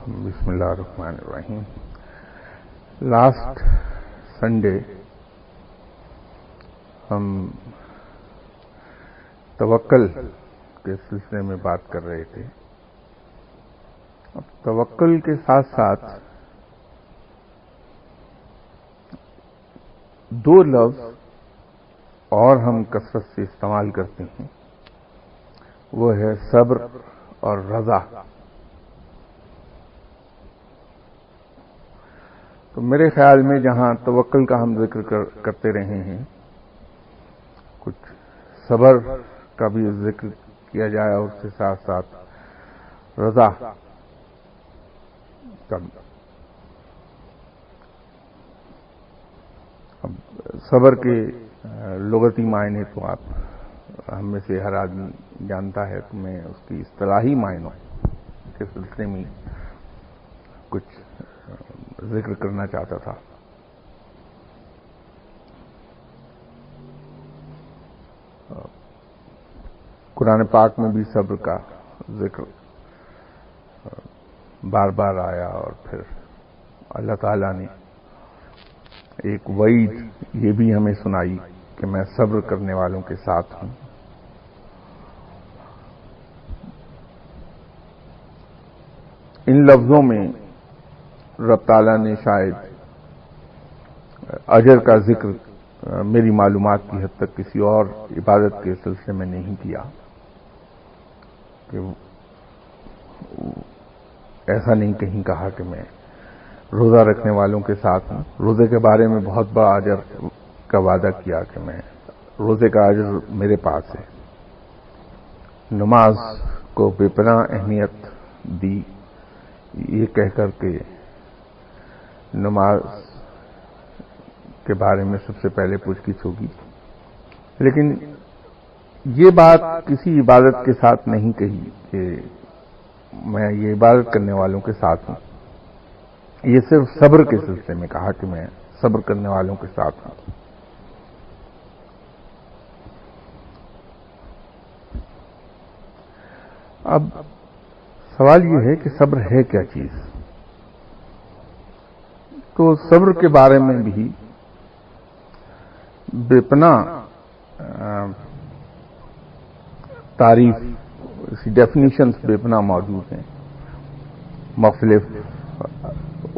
بسم اللہ الرحمن الرحیم. لاسٹ سنڈے ہم توکل کے سلسلے میں بات کر رہے تھے. اب توکل کے ساتھ ساتھ دو لفظ اور ہم کثرت سے استعمال کرتے ہیں، وہ ہے صبر اور رضا. تو میرے خیال میں جہاں توکل کا ہم ذکر کرتے رہے ہیں، کچھ صبر کا بھی ذکر کیا جائے اور اس کے ساتھ ساتھ رضا کا. اب صبر کے لغتی معنی تو آپ ہم میں سے ہر آدمی جانتا ہے، تو میں اس کی اصطلاحی معنوں کے سلسلے میں کچھ ذکر کرنا چاہتا تھا. قرآن پاک میں بھی صبر کا ذکر بار بار آیا، اور پھر اللہ تعالیٰ نے ایک وعید یہ بھی ہمیں سنائی کہ میں صبر کرنے والوں کے ساتھ ہوں. ان لفظوں میں رب تعالیٰ نے شاید اجر کا ذکر میری معلومات کی حد تک کسی اور عبادت کے سلسلے میں نہیں کیا، کہ ایسا نہیں کہیں کہا کہ میں روزہ رکھنے والوں کے ساتھ ہوں. روزے کے بارے میں بہت بڑا اجر کا وعدہ کیا کہ میں روزے کا اجر میرے پاس ہے. نماز کو بے پناہ اہمیت دی، یہ کہہ کر کے نماز کے بارے میں سب سے پہلے پوچھ گچھ ہوگی. لیکن یہ بات کسی عبادت کے ساتھ نہیں کہی کہ میں یہ عبادت کرنے والوں کے ساتھ ہوں. یہ صرف صبر کے سلسلے میں کہا کہ میں صبر کرنے والوں کے ساتھ ہوں. اب سوال یہ ہے کہ صبر ہے کیا چیز؟ تو صبر کے بارے میں بھی بے پناہ تعریف، اس کی ڈیفینیشنز بے پناہ موجود ہیں. مختلف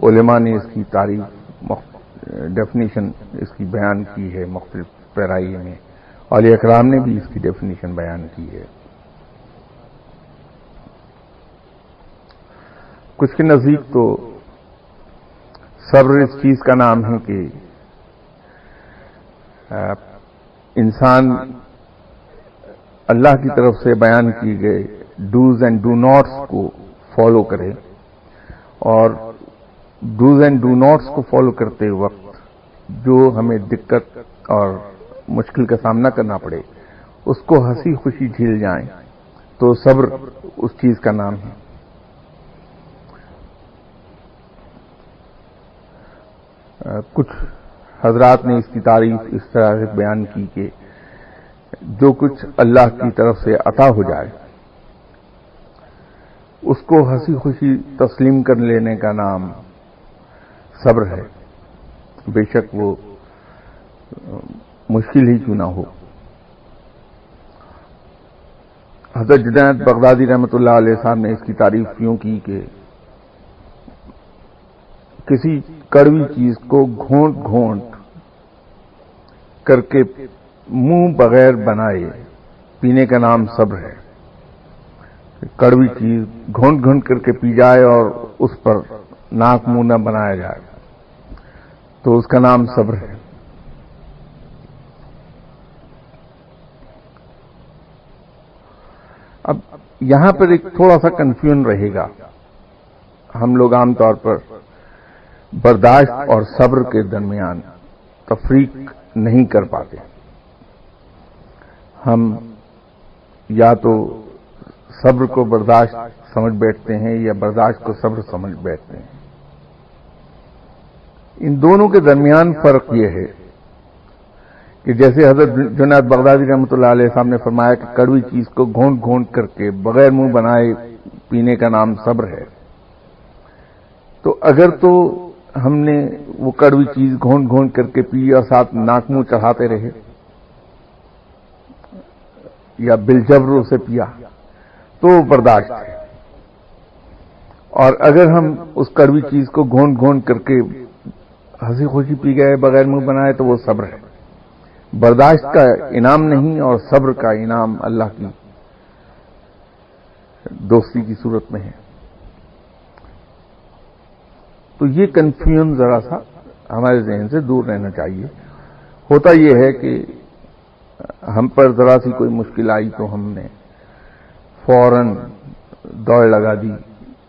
علماء نے اس کی تعریف ڈیفینیشن اس کی بیان کی ہے مختلف پیرائی میں. اولیاء کرام نے بھی اس کی ڈیفینیشن بیان کی ہے. کچھ کے نزدیک تو صبر اس چیز کا نام ہے کہ انسان اللہ کی طرف سے بیان کیے گئے ڈوز اینڈ ڈو ناٹس کو فالو کرے، اور ڈوز اینڈ ڈو ناٹس کو فالو کرتے وقت جو ہمیں دقت اور مشکل کا سامنا کرنا پڑے اس کو ہنسی خوشی جھیل جائیں، تو صبر اس چیز کا نام ہے. کچھ حضرات نے اس کی تعریف اس طرح سے بیان کی کہ جو کچھ اللہ کی طرف سے عطا ہو جائے اس کو ہنسی خوشی تسلیم کر لینے کا نام صبر ہے، بے شک وہ مشکل ہی کیوں نہ ہو. حضرت جنید بغدادی رحمۃ اللہ علیہ صاحب نے اس کی تعریف یوں کی کہ کسی کڑوی چیز کو گھونٹ گھونٹ کر کے منہ بغیر بنائے پینے کا نام صبر ہے. کڑوی چیز گھونٹ گھونٹ کر کے پی جائے اور اس پر ناک منہ نہ بنایا جائے تو اس کا نام صبر ہے. اب یہاں پر ایک تھوڑا سا کنفیوژن رہے گا. ہم لوگ عام طور پر برداشت اور صبر کے درمیان تفریق نہیں کر پاتے. ہم یا تو صبر کو برداشت سمجھ بیٹھتے ہیں یا برداشت کو صبر سمجھ بیٹھتے ہیں. ان دونوں کے درمیان فرق یہ ہے کہ جیسے حضرت جنید بغدادی رحمۃ اللہ علیہ صاحب نے فرمایا کہ کڑوی چیز کو گھونٹ گھونٹ کر کے بغیر منہ بنائے پینے کا نام صبر ہے، تو اگر تو ہم نے وہ کڑوی چیز گھونٹ گھونٹ کر کے پی اور ساتھ ناک منہ چڑھاتے رہے یا بالجبر اسے پیا تو وہ برداشت ہے، اور اگر ہم اس کڑوی چیز کو گھونٹ گھونٹ کر کے ہنسی خوشی پی گئے بغیر منہ بنائے تو وہ صبر ہے۔ برداشت کا انعام نہیں اور صبر کا انعام اللہ کی دوستی کی صورت میں ہے۔ تو یہ کنفیوژن ذرا سا ہمارے ذہن سے دور رہنا چاہیے۔ ہوتا یہ ہے کہ ہم پر ذرا سی کوئی مشکل آئی تو ہم نے فوراً دوڑ لگا دی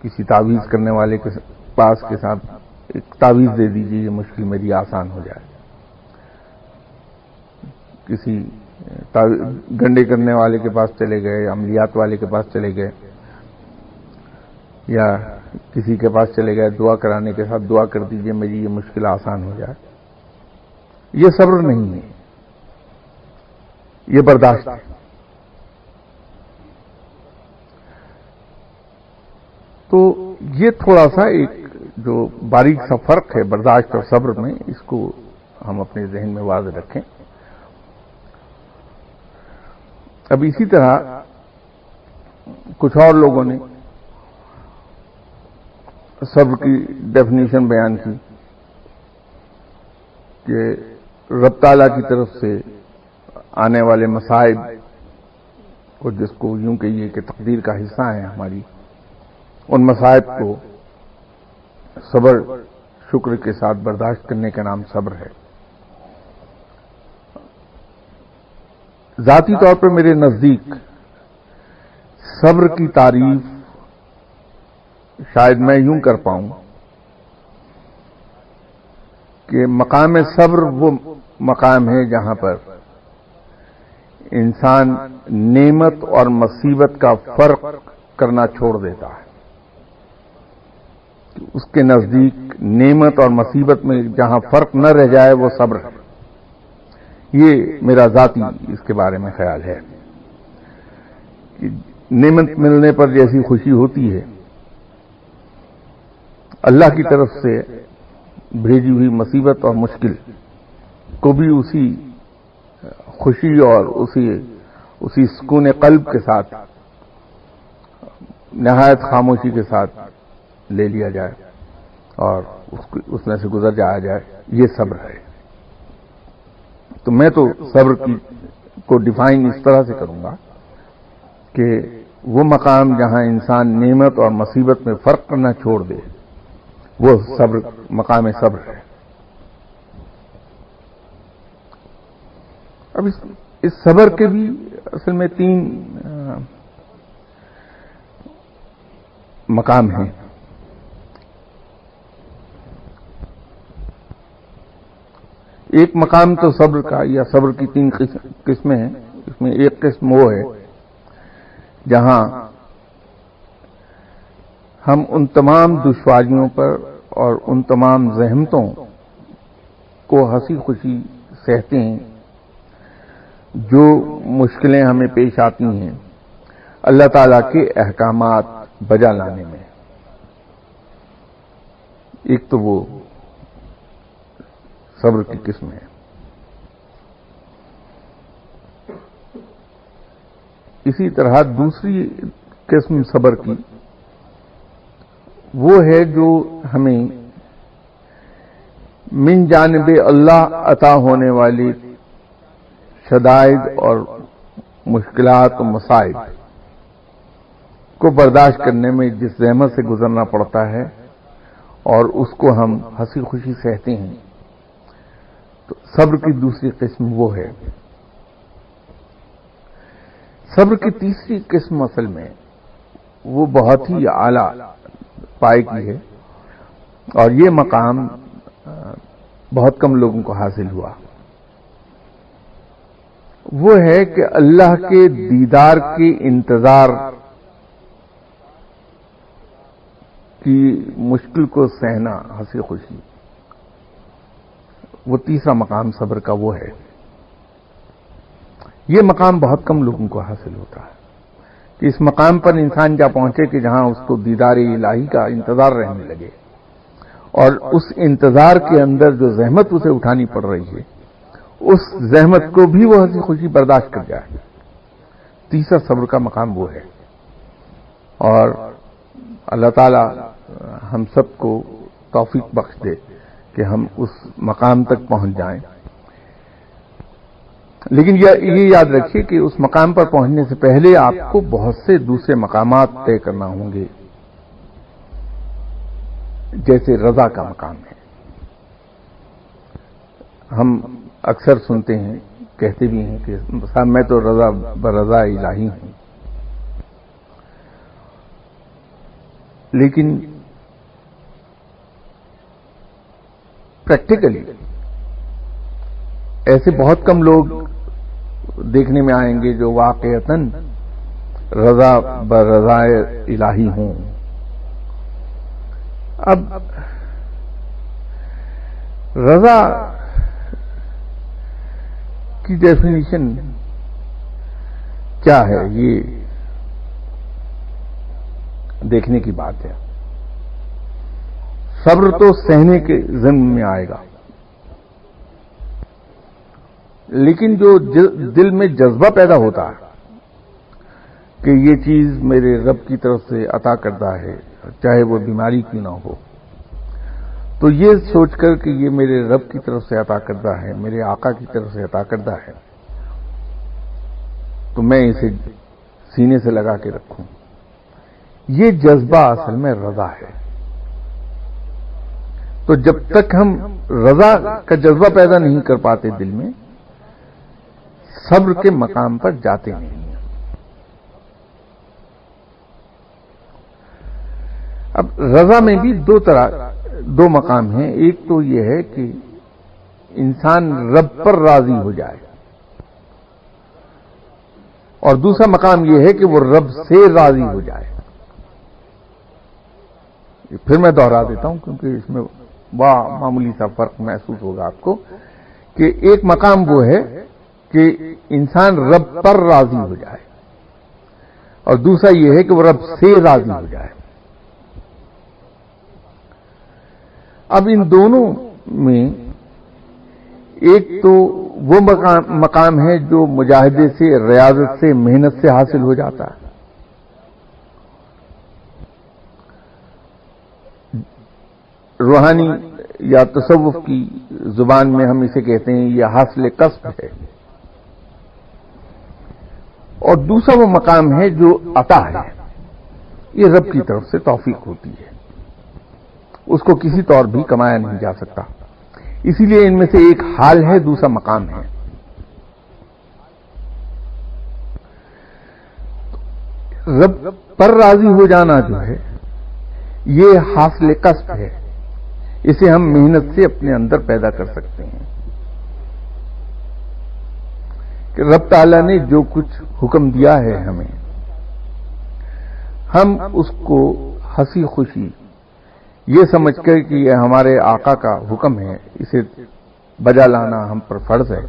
کسی تعویذ کرنے والے کے پاس کے ساتھ، ایک تعویذ دے دیجیے یہ مشکل میری آسان ہو جائے۔ کسی گنڈے کرنے والے کے پاس چلے گئے، عملیات والے کے پاس چلے گئے، یا کسی کے پاس چلے گئے دعا کرانے کے ساتھ دعا کر دیجئے میری یہ مشکل آسان ہو جائے۔ یہ صبر نہیں ہے، یہ برداشت ہے۔ تو یہ تھوڑا سا ایک جو باریک سا فرق ہے برداشت اور صبر میں، اس کو ہم اپنے ذہن میں واضح رکھیں۔ اب اسی طرح کچھ اور لوگوں نے صبر کی ڈیفینیشن بیان کی کہ رب تعالیٰ کی طرف سے آنے والے مصائب کو، جس کو یوں کہیے کہ تقدیر کا حصہ ہیں ہماری، ان مصائب کو صبر شکر کے ساتھ برداشت کرنے کا نام صبر ہے۔ ذاتی طور پر میرے نزدیک صبر کی تعریف شاید میں یوں کر پاؤں کہ مقام صبر وہ مقام ہے جہاں پر انسان نعمت اور مصیبت کا فرق کرنا چھوڑ دیتا ہے۔ اس کے نزدیک نعمت اور مصیبت میں جہاں فرق نہ رہ جائے وہ صبر ہے۔ یہ میرا ذاتی اس کے بارے میں خیال ہے کہ نعمت ملنے پر جیسی خوشی ہوتی ہے، اللہ کی طرف سے بھیجی ہوئی مصیبت اور مشکل کو بھی اسی خوشی اور اسی سکون قلب کے ساتھ نہایت خاموشی کے ساتھ لے لیا جائے اور اس میں سے گزر جایا جائے، یہ صبر ہے۔ تو میں تو صبر کو ڈیفائن اس طرح سے کروں گا کہ وہ مقام جہاں انسان نعمت اور مصیبت میں فرق کرنا چھوڑ دے وہ صبر مقام صبر ہے۔ اب اس صبر کے بھی اصل میں 3 مقام ہیں۔ ایک مقام تو صبر کا یا صبر کی 3 قسمیں ہیں۔ اس میں ایک قسم وہ ہے جہاں ہم ان تمام دشواریوں پر اور ان تمام زحمتوں کو ہنسی خوشی سہتے ہیں جو مشکلیں ہمیں پیش آتی ہیں اللہ تعالیٰ کے احکامات بجا لانے میں۔ ایک تو وہ صبر کی قسم ہے۔ اسی طرح دوسری قسم صبر کی وہ ہے جو ہمیں من جانب اللہ عطا ہونے والی شدائد اور مشکلات و مصائب کو برداشت کرنے میں جس زحمت سے گزرنا پڑتا ہے اور اس کو ہم ہنسی خوشی سہتے ہیں، تو صبر کی دوسری قسم وہ ہے۔ صبر کی تیسری قسم اصل میں وہ بہت ہی اعلیٰ پائے کی ہے اور یہ مقام بہت کم لوگوں کو حاصل ہوا۔ وہ ہے کہ اللہ کے دیدار کے انتظار کی مشکل کو سہنا ہنسی خوشی، وہ تیسرا مقام صبر کا وہ ہے۔ یہ مقام بہت کم لوگوں کو حاصل ہوتا ہے کہ اس مقام پر انسان جا پہنچے کہ جہاں اس کو دیدار الہی کا انتظار رہنے لگے اور اس انتظار کے اندر جو زحمت اسے اٹھانی پڑ رہی ہے اس زحمت کو بھی وہ ہنسی خوشی برداشت کر جائے. تیسرا صبر کا مقام وہ ہے. اور اللہ تعالی ہم سب کو توفیق بخش دے کہ ہم اس مقام تک پہنچ جائیں. لیکن یہ یاد رکھیے کہ اس مقام پر پہنچنے سے پہلے آپ کو بہت سے دوسرے مقامات طے کرنا ہوں گے، جیسے رضا کا مقام ہے. ہم اکثر سنتے ہیں، کہتے بھی ہیں کہ صاحب میں تو رضا برضا الہی ہوں، لیکن پریکٹیکلی ایسے بہت کم لوگ دیکھنے میں آئیں گے جو واقعتاً رضا برضا الہی ہوں. اب رضا کی ڈیفینیشن کیا ہے یہ دیکھنے کی بات ہے. صبر تو سہنے کے ضمن میں آئے گا، لیکن جو دل میں جذبہ پیدا ہوتا ہے کہ یہ چیز میرے رب کی طرف سے عطا کردہ ہے، چاہے وہ بیماری کیوں نہ ہو، تو یہ سوچ کر کہ یہ میرے رب کی طرف سے عطا کردہ ہے، میرے آقا کی طرف سے عطا کردہ ہے، تو میں اسے سینے سے لگا کے رکھوں، یہ جذبہ اصل میں رضا ہے. تو جب تک ہم رضا کا جذبہ پیدا نہیں کر پاتے دل میں، صبر کے مقام پر جاتے نہیں ہیں. اب رضا میں بھی دو مقام ہیں. ایک تو یہ ہے کہ انسان رب پر راضی ہو جائے، اور دوسرا مقام یہ ہے کہ وہ رب سے راضی ہو جائے. پھر میں دوہرا دیتا ہوں کیونکہ اس میں بڑا معمولی سا فرق محسوس ہوگا آپ کو، کہ ایک مقام وہ ہے کہ انسان رب پر راضی ہو جائے، اور دوسرا یہ ہے کہ وہ رب سے راضی ہو جائے. اب ان دونوں میں ایک تو وہ مقام ہے جو مجاہدے سے، ریاضت سے، محنت سے حاصل ہو جاتا ہے. روحانی یا تصوف کی زبان میں ہم اسے کہتے ہیں یہ حاصل کسب ہے. اور دوسرا وہ مقام ہے جو عطا ہے، یہ رب کی طرف سے توفیق ہوتی ہے، اس کو کسی طور بھی کمایا نہیں جا سکتا. اسی لیے ان میں سے ایک حال ہے، دوسرا مقام ہے. رب پر راضی ہو جانا جو ہے یہ حاصل کسب ہے، اسے ہم محنت سے اپنے اندر پیدا کر سکتے ہیں. کہ رب تعالیٰ نے جو کچھ حکم دیا ہے ہمیں، ہم اس کو ہنسی خوشی یہ سمجھ کر کہ یہ ہمارے آقا کا حکم ہے، اسے بجا لانا ہم پر فرض ہے،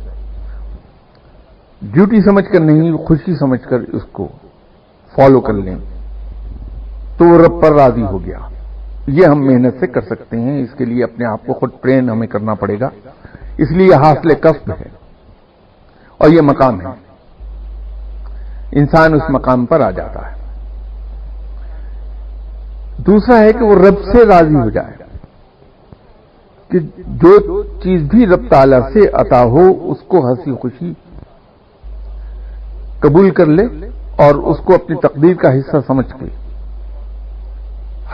ڈیوٹی سمجھ کر نہیں، خوشی سمجھ کر اس کو فالو کر لیں، تو وہ رب پر راضی ہو گیا. یہ ہم محنت سے کر سکتے ہیں. اس کے لیے اپنے آپ کو خود ٹرین ہمیں کرنا پڑے گا. اس لیے حاصل کسب ہے اور یہ مقام ہے. انسان اس مقام پر آ جاتا ہے. دوسرا ہے کہ وہ رب سے راضی ہو جائے، کہ جو چیز بھی رب تعالیٰ سے عطا ہو اس کو ہنسی خوشی قبول کر لے اور اس کو اپنی تقدیر کا حصہ سمجھ کے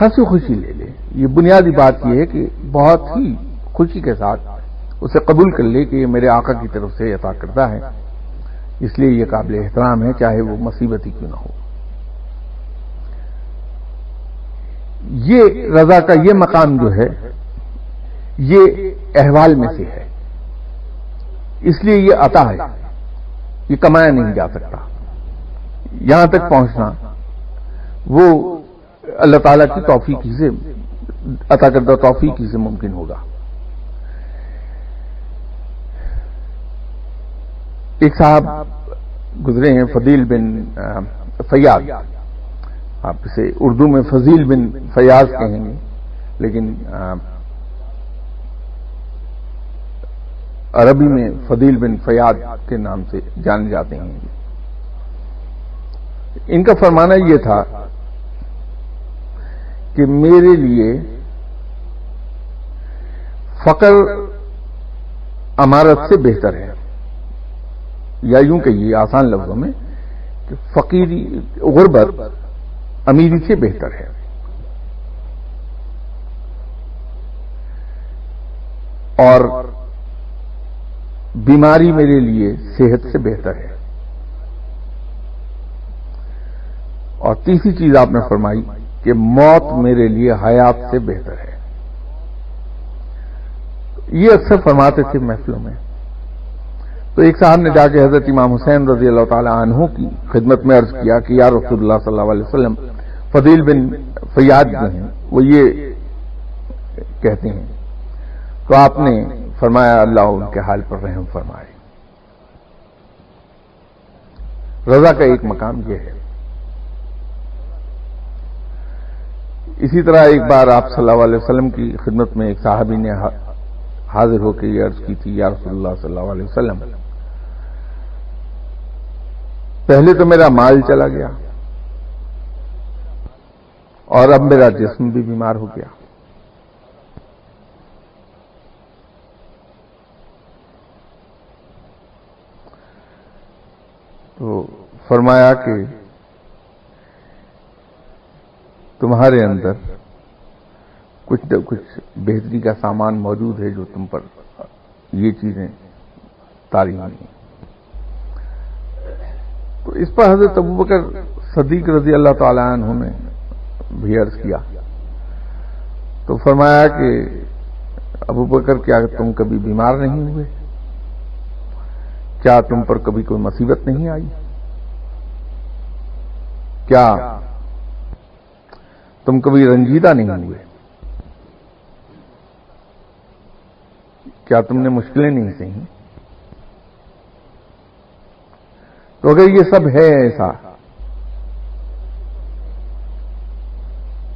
ہنسی خوشی لے لے. یہ بنیادی بات یہ ہے کہ بہت ہی خوشی کے ساتھ اسے قبول کر لے کہ یہ میرے آقا کی طرف سے عطا کردہ ہے، اس لیے یہ قابل احترام ہے، چاہے وہ مصیبت ہی کیوں نہ ہو. یہ رضا کا یہ مقام جو ہے یہ احوال میں سے ہے، اس لیے یہ عطا ہے، یہ کمایا نہیں جا سکتا. یہاں تک پہنچنا وہ اللہ تعالیٰ کی توفیق سے، عطا کردہ توفیق سے ممکن ہوگا. ایک صاحب گزرے ہیں فضیل بن فیاض، آپ اسے اردو میں فضیل بن فیاض کہیں گے، لیکن عربی میں فضیل بن فیاض کے نام سے جانے جاتے ہیں. ان کا فرمانا یہ تھا کہ میرے لیے فقر امارت سے بہتر ہے، یا یوں کہیے آسان لفظوں میں کہ فقیری غربت امیری سے بہتر ہے. اور بیماری میرے لیے صحت سے بہتر ہے. اور تیسری چیز آپ نے فرمائی کہ موت میرے لیے حیات سے بہتر ہے. یہ اکثر فرماتے تھے محفلوں میں. تو ایک صاحب نے جا کے حضرت امام حسین رضی اللہ تعالی عنہ کی خدمت میں عرض کیا کہ یا رسول اللہ صلی اللہ علیہ وسلم، فضیل بن فیاض جو ہیں وہ یہ کہتے ہیں. تو آپ نے فرمایا اللہ ان کے حال پر رحم فرمائے. رضا کا ایک مقام یہ ہے. اسی طرح ایک بار آپ صلی اللہ علیہ وسلم کی خدمت میں ایک صحابی نے حاضر ہو کے یہ عرض کی تھی، یا رسول اللہ صلی اللہ علیہ وسلم، پہلے تو میرا مال چلا گیا اور اب میرا جسم بھی بیمار ہو گیا. تو فرمایا کہ تمہارے اندر کچھ نہ کچھ بہتری کا سامان موجود ہے جو تم پر یہ چیزیں طاری ہوئی ہیں. تو اس پر حضرت ابوبکر صدیق رضی اللہ تعالی عنہ نے بھی عرض کیا. تو فرمایا کہ ابوبکر کیا تم کبھی بیمار نہیں ہوئے؟ کیا تم پر کبھی کوئی مصیبت نہیں آئی؟ کیا تم کبھی رنجیدہ نہیں ہوئے؟ کیا تم نے مشکلیں نہیں سہیں؟ تو اگر یہ سب ہے ایسا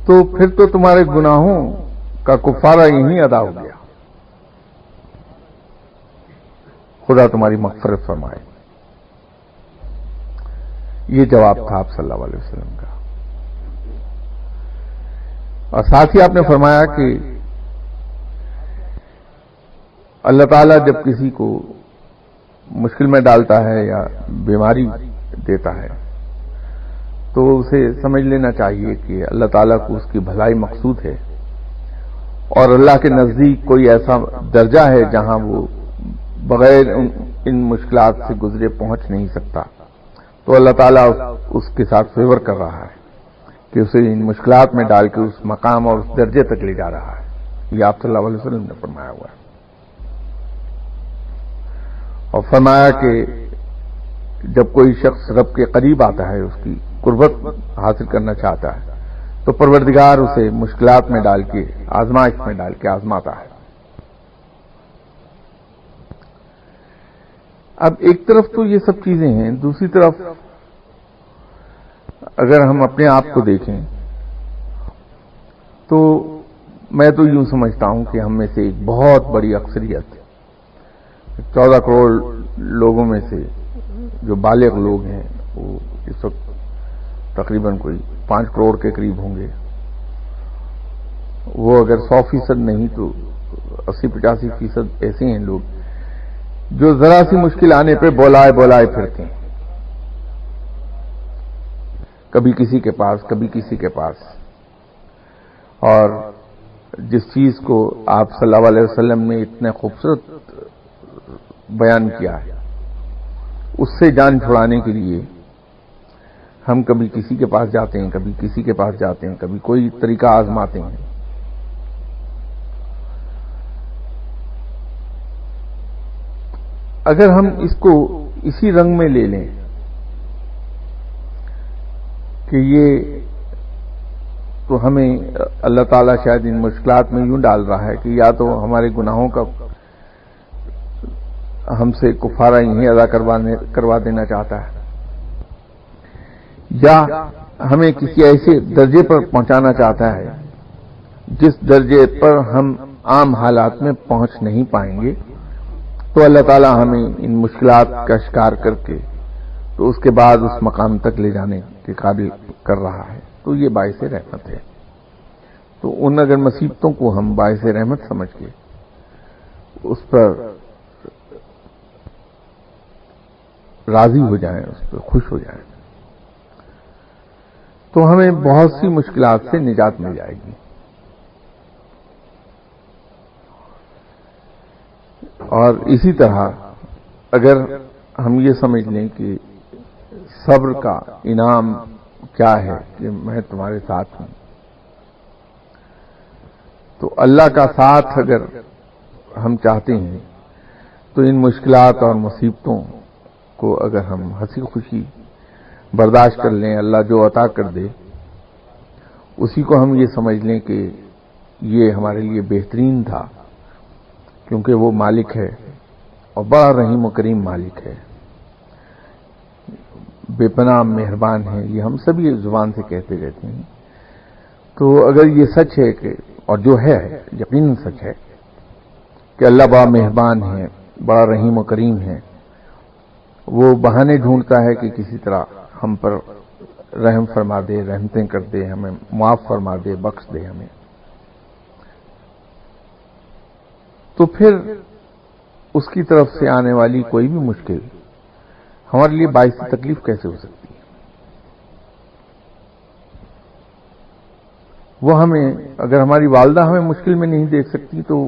تو پھر تو تمہارے گناہوں کا کفارہ یہیں ادا ہو گیا. خدا تمہاری مغفرت فرمائے. یہ جواب تھا آپ صلی اللہ علیہ وسلم کا. اور ساتھ ہی آپ نے فرمایا کہ اللہ تعالیٰ جب کسی کو مشکل میں ڈالتا ہے یا بیماری دیتا ہے تو اسے سمجھ لینا چاہیے کہ اللہ تعالیٰ کو اس کی بھلائی مقصود ہے، اور اللہ کے نزدیک کوئی ایسا درجہ ہے جہاں وہ بغیر ان مشکلات سے گزرے پہنچ نہیں سکتا. تو اللہ تعالیٰ اس کے ساتھ فیور کر رہا ہے کہ اسے ان مشکلات میں ڈال کے اس مقام اور اس درجے تک لے جا رہا ہے. یہ آپ صلی اللہ علیہ وسلم نے فرمایا ہوا ہے. اور فرمایا کہ جب کوئی شخص رب کے قریب آتا ہے، اس کی قربت حاصل کرنا چاہتا ہے، تو پروردگار اسے مشکلات میں ڈال کے، آزمائش میں ڈال کے آزماتا ہے. اب ایک طرف تو یہ سب چیزیں ہیں، دوسری طرف اگر ہم اپنے آپ کو دیکھیں تو میں تو یوں سمجھتا ہوں کہ ہم میں سے ایک بہت بڑی اکثریت 14 کروڑ لوگوں میں سے جو بالغ لوگ ہیں وہ اس وقت تقریباً کوئی 5 کروڑ کے قریب ہوں گے. وہ اگر 100% نہیں تو 80-85% ایسے ہیں لوگ جو ذرا سی مشکل آنے پہ بولائے پھرتے ہیں، کبھی کسی کے پاس کبھی کسی کے پاس. اور جس چیز کو آپ صلی اللہ علیہ وسلم نے اتنے خوبصورت بیان کیا ہے، اس سے جان چھڑانے کے لیے ہم کبھی کسی کے پاس جاتے ہیں، کبھی کسی کے پاس جاتے ہیں، کبھی کوئی طریقہ آزماتے ہیں. اگر ہم اس کو اسی رنگ میں لے لیں کہ یہ تو ہمیں اللہ تعالیٰ شاید ان مشکلات میں یوں ڈال رہا ہے کہ یا تو ہمارے گناہوں کا ہم سے کفارہ یہیں ادا کروا دینا چاہتا ہے، یا ہمیں کسی ایسے درجے پر پہنچانا چاہتا ہے جس درجے پر ہم عام حالات میں پہنچ نہیں پائیں گے، تو اللہ تعالیٰ ہمیں ان مشکلات کا شکار کر کے تو اس کے بعد اس مقام تک لے جانے کے قابل کر رہا ہے، تو یہ باعث رحمت ہے۔ تو ان اگر مصیبتوں کو ہم باعث رحمت سمجھ کے اس پر راضی ہو جائیں، اس پر خوش ہو جائیں، تو ہمیں بہت سی مشکلات سے نجات مل جائے گی۔ اور اسی طرح اگر ہم یہ سمجھ لیں کہ صبر کا انعام کیا ہے کہ میں تمہارے ساتھ ہوں، تو اللہ کا ساتھ اگر ہم چاہتے ہیں تو ان مشکلات اور مصیبتوں کو اگر ہم ہنسی خوشی برداشت کر لیں، اللہ جو عطا کر دے اسی کو ہم یہ سمجھ لیں کہ یہ ہمارے لیے بہترین تھا، کیونکہ وہ مالک ہے اور بڑا رحیم و کریم مالک ہے، بے پناہ مہربان ہے، یہ ہم سبھی زبان سے کہتے رہتے ہیں۔ تو اگر یہ سچ ہے کہ اور جو ہے یقیناً سچ ہے کہ اللہ بڑا مہربان ہے، بڑا رحیم و کریم ہے، وہ بہانے ڈھونڈتا ہے کہ کسی طرح ہم پر رحم فرما دے، رحمتیں کر دے، ہمیں معاف فرما دے، بخش دے ہمیں، تو پھر اس کی طرف سے آنے والی کوئی بھی مشکل ہمارے لیے باعث تکلیف کیسے ہو سکتی ہے؟ وہ ہمیں اگر ہماری والدہ ہمیں مشکل میں نہیں دیکھ سکتی تو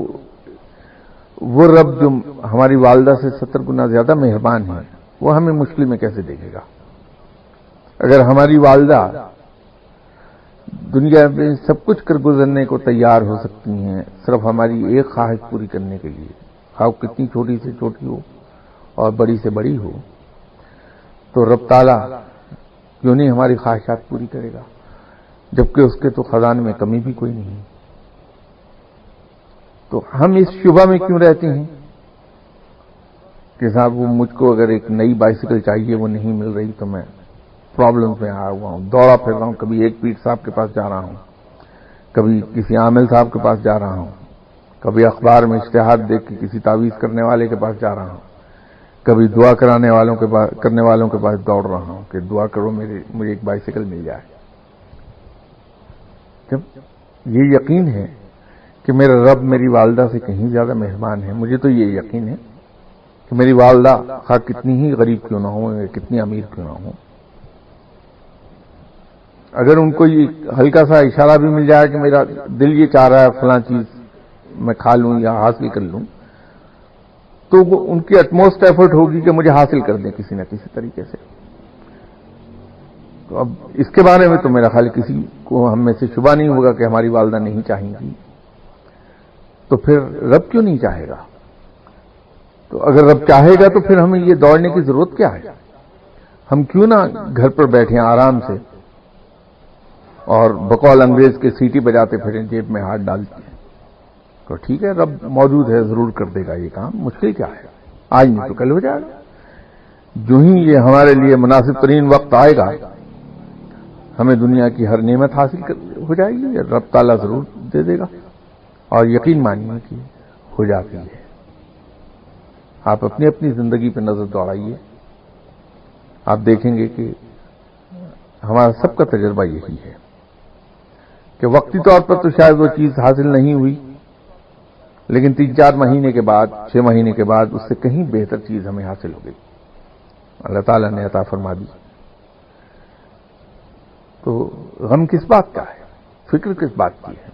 وہ رب جو ہماری والدہ سے 70 گنا زیادہ مہربان ہے وہ ہمیں مشکل میں کیسے دیکھے گا؟ اگر ہماری والدہ دنیا میں سب کچھ کر گزرنے کو تیار ہو سکتی ہیں صرف ہماری ایک خواہش پوری کرنے کے لیے، خواہ کتنی چھوٹی سے چھوٹی ہو اور بڑی سے بڑی ہو، تو رب تعالیٰ کیوں نہیں ہماری خواہشات پوری کرے گا، جبکہ اس کے تو خزانے میں کمی بھی کوئی نہیں۔ تو ہم اس شبہ میں کیوں رہتے ہیں کہ صاحب وہ مجھ کو اگر ایک نئی بائسیکل چاہیے وہ نہیں مل رہی تو میں پرابلمز میں آیا ہوا ہوں، دوڑا پھر رہا ہوں، کبھی ایک پیر صاحب کے پاس جا رہا ہوں، کبھی کسی عامل صاحب کے پاس جا رہا ہوں، کبھی اخبار میں اشتہار دیکھ کے کسی تعویذ کرنے والے کے پاس جا رہا ہوں، کبھی دعا کرنے والوں کے پاس دوڑ رہا ہوں کہ دعا کرو مجھے ایک بائسیکل مل جائے۔ جب یہ یقین ہے کہ میرا رب میری والدہ سے کہیں زیادہ مہربان ہے، مجھے تو یہ یقین ہے کہ میری والدہ خواہ کتنی ہی غریب کیوں نہ ہو یا کتنی امیر کیوں نہ ہو، اگر ان کو یہ ہلکا سا اشارہ بھی مل جائے کہ میرا دل یہ چاہ رہا ہے فلاں چیز میں کھا لوں یا حاصل کر لوں، تو وہ ان کی اٹموسٹ ایفرٹ ہوگی کہ مجھے حاصل کر دیں کسی نہ کسی طریقے سے۔ تو اب اس کے بارے میں تو میرا خیال کسی کو ہم میں سے شبہ نہیں ہوگا کہ ہماری والدہ نہیں چاہیں گی، تو پھر رب کیوں نہیں چاہے گا؟ تو اگر رب چاہے گا تو پھر ہمیں یہ دوڑنے کی ضرورت کیا ہے؟ ہم کیوں نہ گھر پر بیٹھے آرام سے اور بقول انگریز کے سیٹی بجاتے پھریں، جیب میں ہاتھ ڈالتے ہیں؟ تو ٹھیک ہے، رب موجود ہے، ضرور کر دے گا یہ کام، مشکل کیا ہے، آج نہیں تو کل ہو جائے گا۔ جو ہی یہ ہمارے لیے مناسب ترین وقت آئے گا ہمیں دنیا کی ہر نعمت حاصل ہو جائے گی، رب تعالیٰ ضرور دے دے گا، اور یقین مانیے کہ ہو جاتی ہے۔ آپ اپنی اپنی زندگی پہ نظر دوڑائیے، آپ دیکھیں گے کہ ہمارا سب کا تجربہ یہی ہے کہ وقتی طور پر تو شاید وہ چیز حاصل نہیں ہوئی، لیکن 3-4 مہینے کے بعد، 6 مہینے کے بعد اس سے کہیں بہتر چیز ہمیں حاصل ہو گئی، اللہ تعالیٰ نے عطا فرما دی۔ تو غم کس بات کا ہے، فکر کس بات کی ہے؟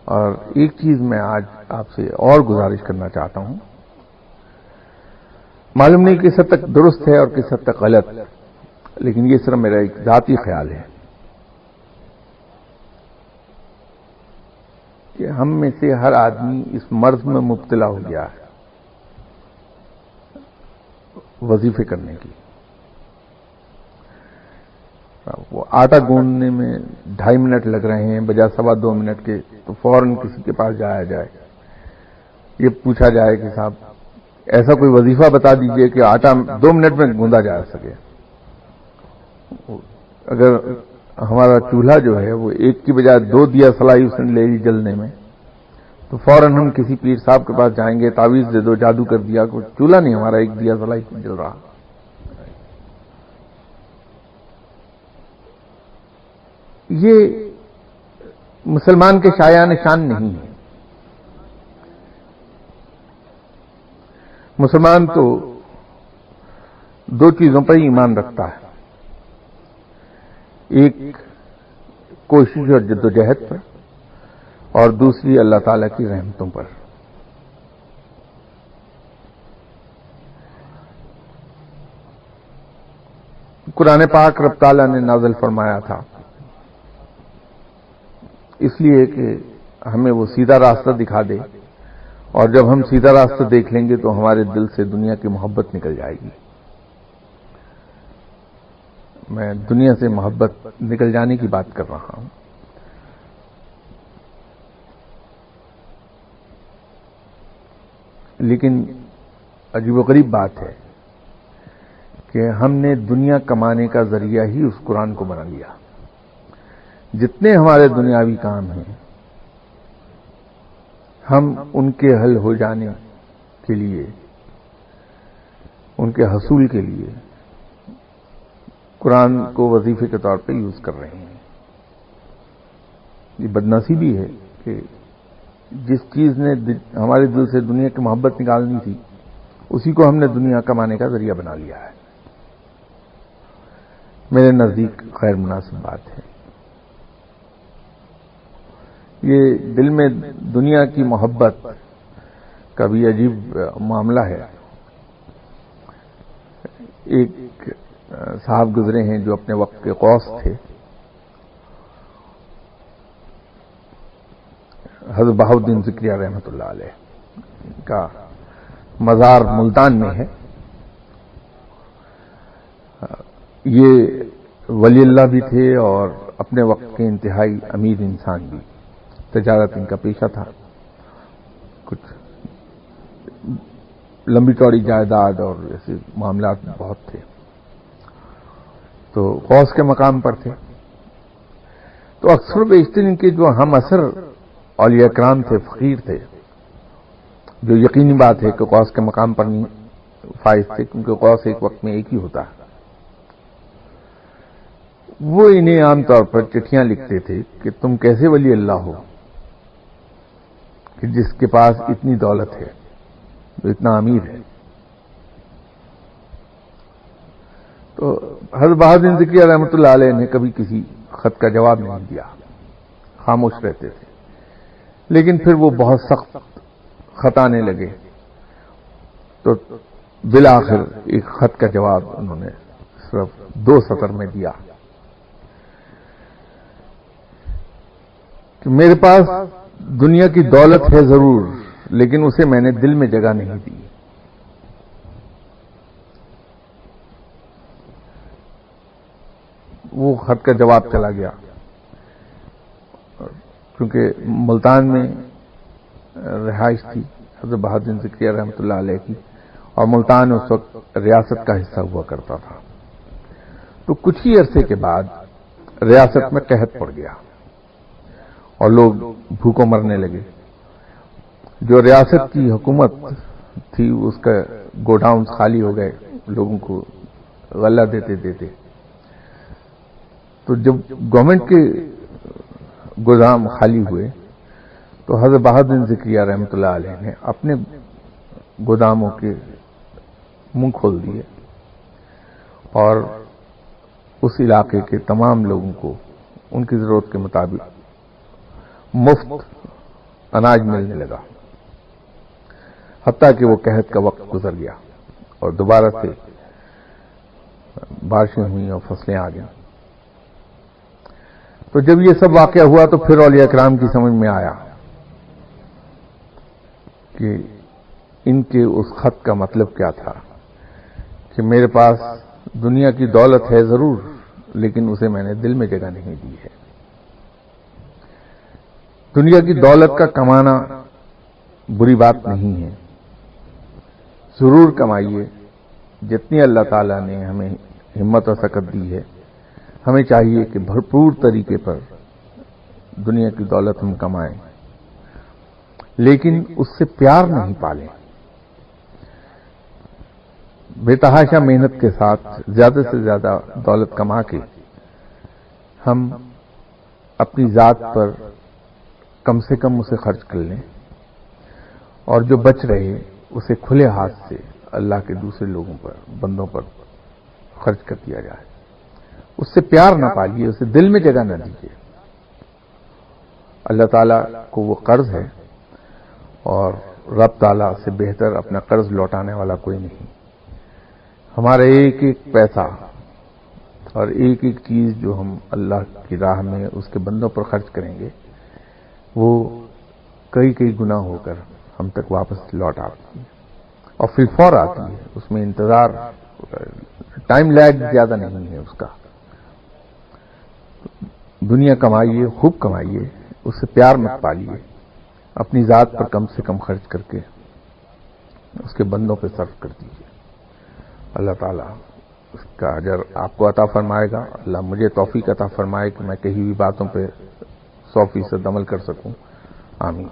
اور ایک چیز میں آج آپ سے اور گزارش کرنا چاہتا ہوں، معلوم نہیں کس حد تک درست ہے اور کس حد تک غلط، لیکن یہ صرف میرا ایک ذاتی خیال ہے کہ ہم میں سے ہر آدمی اس مرض میں مبتلا ہو گیا ہے وظیفے کرنے کی۔ وہ آٹا گوندنے میں 2.5 منٹ لگ رہے ہیں بجائے 2.25 منٹ کے، تو فوراً کسی کے پاس جایا جائے، یہ پوچھا جائے کہ صاحب ایسا کوئی وظیفہ بتا دیجئے کہ آٹا 2 منٹ میں گوندا جا سکے۔ اگر ہمارا چولہا جو ہے وہ 1 کی بجائے 2 دیا سلائی اس نے لے لی جلنے میں، تو فوراً ہم کسی پیر صاحب کے پاس جائیں گے، تعویذ دے دو، جادو کر دیا، کوئی چولہا نہیں ہمارا ایک دیا سلائی جل رہا۔ یہ مسلمان کے شایان شان نہیں ہے۔ مسلمان تو دو چیزوں پر ایمان رکھتا ہے، ایک کوشش اور جدوجہد پر، اور دوسری اللہ تعالی کی رحمتوں پر۔ قرآن پاک رب تعالیٰ نے نازل فرمایا تھا اس لیے کہ ہمیں وہ سیدھا راستہ دکھا دے، اور جب ہم سیدھا راستہ دیکھ لیں گے تو ہمارے دل سے دنیا کی محبت نکل جائے گی۔ میں دنیا سے محبت نکل جانے کی بات کر رہا ہوں۔ لیکن عجیب و غریب بات ہے کہ ہم نے دنیا کمانے کا ذریعہ ہی اس قرآن کو بنا لیا۔ جتنے ہمارے دنیاوی کام ہیں ہم ان کے حل ہو جانے کے لیے، ان کے حصول کے لیے قرآن کو وظیفے کے طور پہ یوز کر رہے ہیں۔ یہ بدنصیبی ہے کہ جس چیز نے ہمارے دل سے دنیا کی محبت نکالنی تھی اسی کو ہم نے دنیا کمانے کا ذریعہ بنا لیا ہے۔ میرے نزدیک غیر مناسب بات ہے۔ یہ دل میں دنیا کی محبت کا بھی عجیب معاملہ ہے۔ ایک صاحب گزرے ہیں جو اپنے وقت کے غوث تھے، حضرت بہاؤالدین ذکریہ رحمۃ اللہ علیہ کا مزار ملتان میں ہے۔ یہ ولی اللہ بھی تھے اور اپنے وقت کے انتہائی امیر انسان بھی۔ تجارت ان کا پیشہ تھا، کچھ لمبی چوڑی جائیداد اور ایسے معاملات بہت تھے، تو غوث کے مقام پر تھے۔ تو اکثر بیشتر ان کے جو ہم اثر اولیاء کرام تھے، فقیر تھے، جو یقینی بات ہے کہ غوث کے مقام پر نہیں فائز تھے، کیونکہ غوث ایک وقت میں ایک ہی ہوتا ہے۔ وہ انہیں عام طور پر چٹھیاں لکھتے تھے کہ تم کیسے ولی اللہ ہو کہ جس کے پاس اتنی دولت ہے، جو اتنا امیر ہے۔ تو حضرت بہاؤالدین ذکریہ رحمۃ اللہ علیہ نے کبھی کسی خط کا جواب نہیں دیا، خاموش رہتے تھے۔ لیکن پھر وہ بہت سخت خط آنے لگے تو بالآخر ایک خط کا جواب انہوں نے صرف 2 سطر میں دیا کہ میرے پاس دنیا کی دولت ہے ضرور، لیکن اسے میں نے دل میں جگہ نہیں دی۔ وہ خط کا جواب چلا گیا، کیونکہ ملتان میں رہائش تھی حضرت بہاؤالدین ذکریہ رحمۃ اللہ علیہ کی، اور ملتان اس وقت ریاست کا حصہ ہوا کرتا تھا۔ تو کچھ ہی عرصے کے بعد ریاست میں قحط پڑ گیا اور لوگ بھوکوں مرنے لگے۔ جو ریاست کی حکومت تھی اس کا گوڈاؤن خالی ہو گئے، لوگوں کو غلہ دیتے دیتے۔ تو جب گورنمنٹ کے گودام خالی ہوئے تو حضرت بہاؤالدین ذکریہ رحمۃ اللہ علیہ نے اپنے گوداموں کے منہ کھول دیے اور اس علاقے کے تمام لوگوں کو ان کی ضرورت کے مطابق مفت اناج ملنے لگا، حتیٰ کہ وہ قحط کا وقت گزر گیا اور دوبارہ سے بارشیں ہوئیں اور فصلیں آ گئیں۔ تو جب یہ سب واقعہ ہوا تو پھر اولیاء کرام کی سمجھ میں آیا کہ ان کے اس خط کا مطلب کیا تھا کہ میرے پاس دنیا کی دولت ہے ضرور، لیکن اسے میں نے دل میں جگہ نہیں دی ہے۔ دنیا کی دولت کا کمانا بری بات نہیں ہے، ضرور کمائیے، جتنی اللہ تعالیٰ نے ہمیں ہمت اور طاقت دی ہے ہمیں چاہیے کہ بھرپور طریقے پر دنیا کی دولت ہم کمائیں، لیکن اس سے پیار نہیں پالیں. بے تحاشا محنت کے ساتھ زیادہ سے زیادہ دولت کما کے ہم اپنی ذات پر کم سے کم اسے خرچ کر لیں، اور جو بچ رہے اسے کھلے ہاتھ سے اللہ کے دوسرے لوگوں پر، بندوں پر خرچ کر دیا جائے. اس سے پیار نہ پالیے، اسے دل میں جگہ نہ دیجیے. اللہ تعالیٰ کو وہ قرض ہے، اور رب تعالیٰ سے بہتر اپنا قرض لوٹانے والا کوئی نہیں. ہمارا ایک ایک پیسہ اور ایک ایک چیز جو ہم اللہ کی راہ میں اس کے بندوں پر خرچ کریں گے، وہ کئی کئی گنا ہو کر ہم تک واپس لوٹ آتی ہے، اور فی الفور آتی ہے. اس میں انتظار، ٹائم لیگ زیادہ نہیں ہے اس کا. دنیا کمائیے، خوب کمائیے، اس سے پیار مت پالیے. اپنی ذات پر کم سے کم خرچ کر کے اس کے بندوں پہ صرف کر دیجیے. اللہ تعالیٰ اس کا اجر آپ کو عطا فرمائے گا. اللہ مجھے توفیق عطا فرمائے کہ میں کہی ہوئی باتوں پہ 100% عمل کر سکوں. آمین.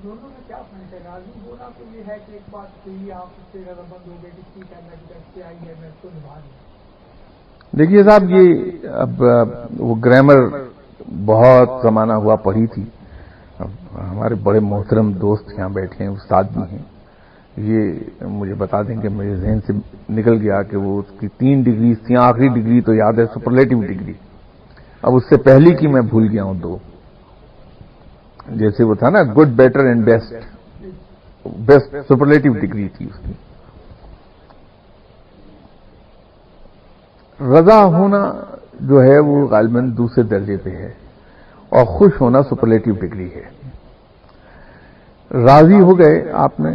دونوں میں کیا فرق ہے؟ راضی ہونا تو یہ ہے کہ ایک بات کہی آپ اس سے زیادہ بند ہو گئے کہ ٹھیک ہے اللہ کی طرف سے آئی ہے، میں اس کو نبھا لوں. دیکھیے صاحب، یہ اب وہ گرامر بہت زمانہ ہوا پڑھی تھی. ہمارے بڑے محترم دوست یہاں بیٹھے ہیں، استاد بھی ہیں، یہ مجھے بتا دیں کہ میرے ذہن سے نکل گیا کہ وہ اس کی 3 ڈگری تھیں. آخری ڈگری تو یاد ہے، سپرلیٹو ڈگری. اب اس سے پہلی کی میں بھول گیا ہوں 2. جیسے وہ تھا نا، good, better and best. Best superlative degree تھی اس کی. رضا ہونا جو ہے وہ غالباً دوسرے درجے پہ ہے، اور خوش ہونا سپرلیٹو ڈگری ہے. راضی ہو گئے آپ نے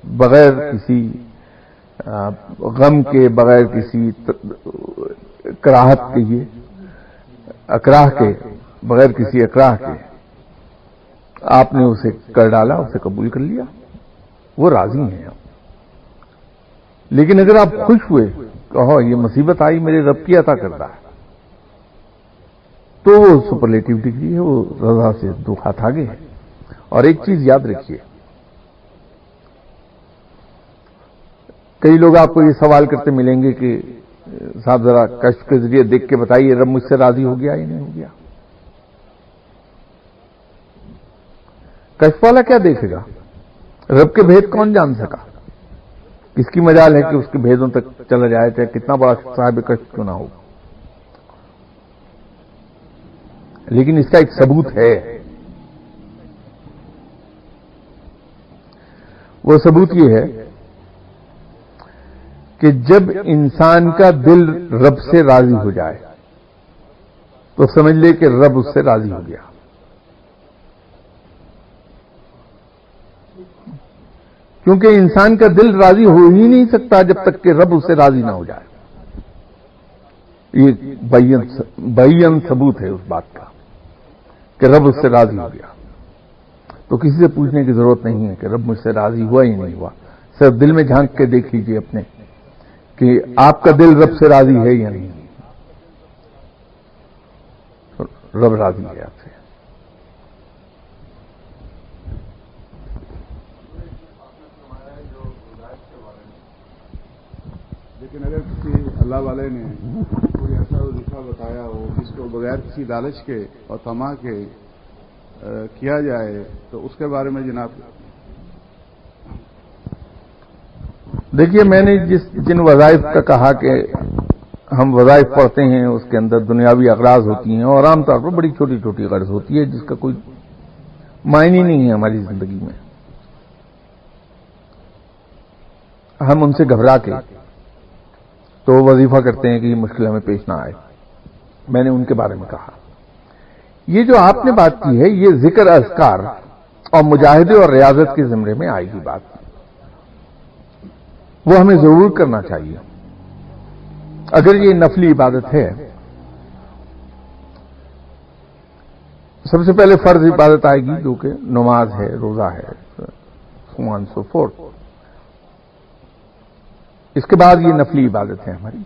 بغیر کسی غم کے، بغیر کسی کراہت کے، یہ اکراہ کے، بغیر کسی اکراہ کے آپ نے اسے کر ڈالا، اسے قبول کر لیا، وہ راضی ہیں. لیکن اگر آپ خوش ہوئے، کہو یہ مصیبت آئی میرے رب کی عطا کردہ ہے، تو وہ سپرلیٹو ڈگری ہے، وہ رضا سے 2 ہاتھ آگے ہے. اور ایک چیز یاد رکھیے، کئی لوگ آپ کو یہ سوال کرتے ملیں گے کہ صاحب ذرا کشف کے ذریعے دیکھ کے بتائیے رب مجھ سے راضی ہو گیا یا نہیں ہو گیا. کشف والا کیا دیکھے گا؟ رب کے بھید کون جان سکا؟ کس کی مجال ہے کہ اس کے بھیدوں تک چلا جائے، چاہے کتنا بڑا صاحب کشف کیوں نہ ہو. لیکن اس کا ایک ثبوت ہے. وہ ثبوت یہ ہے کہ جب انسان کا دل رب سے راضی ہو جائے تو سمجھ لے کہ رب اس سے راضی ہو گیا. کیونکہ انسان کا دل راضی ہو ہی نہیں سکتا جب تک کہ رب اس سے راضی نہ ہو جائے. یہ بین ثبوت ہے اس بات کا کہ رب اس سے راضی ہو گیا. تو کسی سے پوچھنے کی ضرورت نہیں ہے کہ رب مجھ سے راضی ہوا ہی نہیں ہوا. صرف دل میں جھانک کے دیکھ لیجئے اپنے کہ آپ کا دل رب سے راضی ہے یا نہیں. رب راضی ہے آپ سے. لیکن اگر کسی اللہ والے نے کوئی ایسا وظیفہ بتایا ہو جس کو بغیر کسی لالچ کے اور طمع کے کیا جائے تو اس کے بارے میں جناب. دیکھیے، میں نے جن وظائف کا کہا کہ ہم وظائف پڑھتے ہیں اس کے اندر دنیاوی اغراض ہوتی ہیں، اور عام طور پر بڑی چھوٹی چھوٹی غرض ہوتی ہے جس کا کوئی معنی نہیں ہے ہماری زندگی میں. ہم ان سے گھبرا کے تو وظیفہ کرتے ہیں کہ یہ مشکل ہمیں پیش نہ آئے. میں نے ان کے بارے میں کہا یہ جو آپ نے بات کی ہے یہ ذکر اذکار اور مجاہدے اور ریاضت کے زمرے میں آئے گی بات. وہ ہمیں ضرور کرنا چاہیے. اگر یہ نفلی عبادت ہے، سب سے پہلے فرض عبادت آئے گی جو کہ نماز ہے، روزہ ہے، سو آن سو فورتھ. اس کے بعد یہ نفلی عبادت ہے ہماری